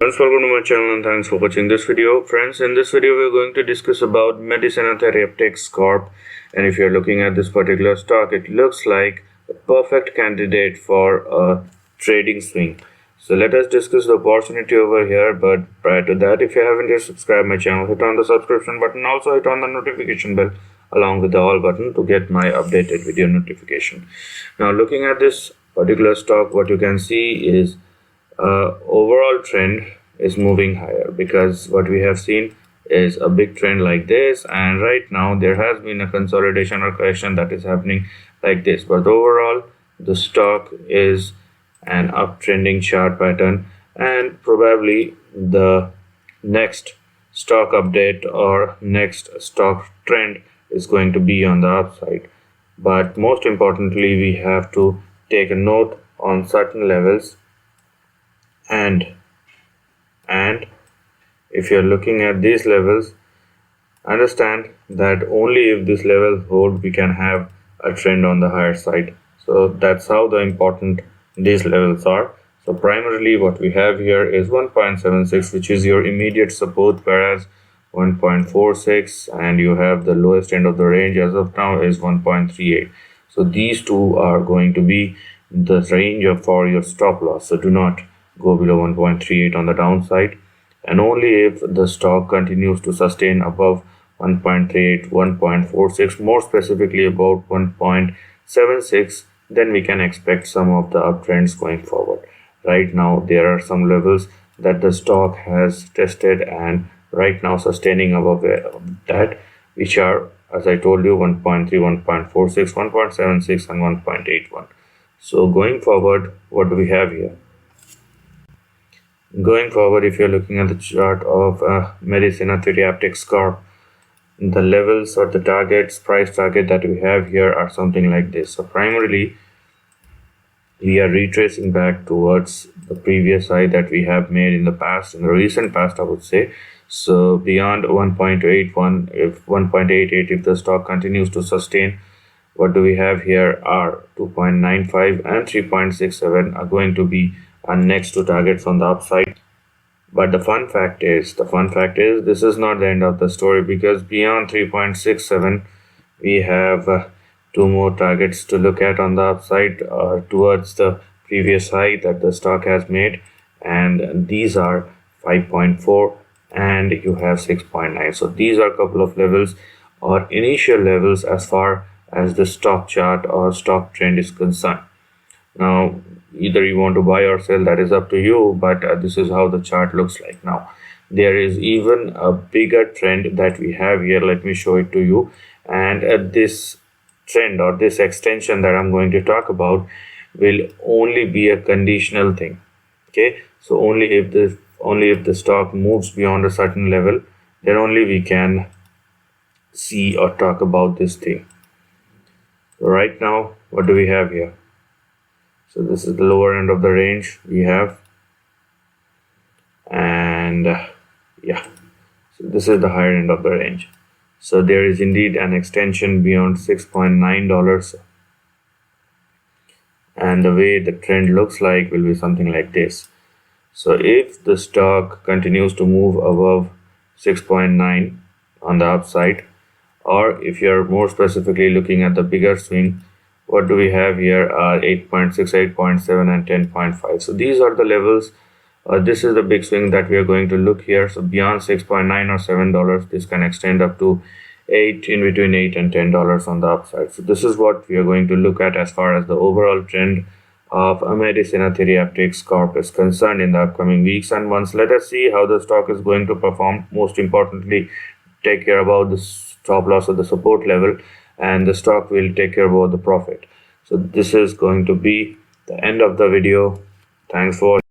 Friends, welcome to my channel and thanks for watching this video. Friends, in this video we are going to discuss about Medicenna Therapeutics Corp, and if you are looking at this particular stock, it looks like a perfect candidate for a trading swing. So let us discuss the opportunity over here, but prior to that, if you haven't yet subscribed my channel, hit on the subscription button, also hit on the notification bell along with the all button to get my updated video notification. Now looking at this particular stock, what you can see is overall trend is moving higher, because what we have seen is a big trend like this, and right now there has been a consolidation or correction that is happening like this, but overall the stock is an uptrending chart pattern, and probably the next stock update or next stock trend is going to be on the upside. But most importantly, we have to take a note on certain levels, and if you're looking at these levels, understand that only if these levels hold, we can have a trend on the higher side. So that's how the important these levels are. So primarily what we have here is 1.76, which is your immediate support, whereas 1.46 and you have the lowest end of the range as of now is 1.38. so these two are going to be the range for your stop loss. So do not go below 1.38 on the downside, and only if the stock continues to sustain above 1.38, 1.46, more specifically about 1.76, then we can expect some of the uptrends going forward. Right now there are some levels that the stock has tested and right now sustaining above that, which are, as I told you, 1.3, 1.46, 1.76 and 1.81. so going forward, what do we have here? Going forward, if you're looking at the chart of Medicenna Therapeutics Corp, the levels or the targets, price target that we have here are something like this. So primarily we are retracing back towards the previous high that we have made in the past, in the recent past I would say. So beyond 1.81, if 1.88, if the stock continues to sustain, what do we have here are 2.95 and 3.67 are going to be our next two targets on the upside. But the fun fact is this is not the end of the story, because beyond 3.67 we have two more targets to look at on the upside towards the previous high that the stock has made, and these are 5.4 and you have 6.9. so these are a couple of levels or initial levels as far as the stock chart or stock trend is concerned. Now either you want to buy or sell, that is up to you, but this is how the chart looks like. Now there is even a bigger trend that we have here. Let me show it to you, and this trend or this extension that I'm going to talk about will only be a conditional thing. Okay, so only if the stock moves beyond a certain level, then only we can see or talk about this thing. So right now, what do we have here? So this is the lower end of the range we have, and yeah, so this is the higher end of the range. So there is indeed an extension beyond $6.9, and the way the trend looks like will be something like this. So if the stock continues to move above 6.9 on the upside, or if you're more specifically looking at the bigger swing, what do we have here are 8.6, 8.7 and 10.5. so these are the levels. This is the big swing that we are going to look here. So beyond 6.9 or $7, this can extend up to 8, in between 8 and $10 on the upside. So this is what we are going to look at as far as the overall trend of Medicenna Therapeutics Corp is concerned in the upcoming weeks and months. Let us see how the stock is going to perform. Most importantly, take care about the stop loss or the support level, and the stock will take care about the profit. So this is going to be the end of the video. Thanks for watching.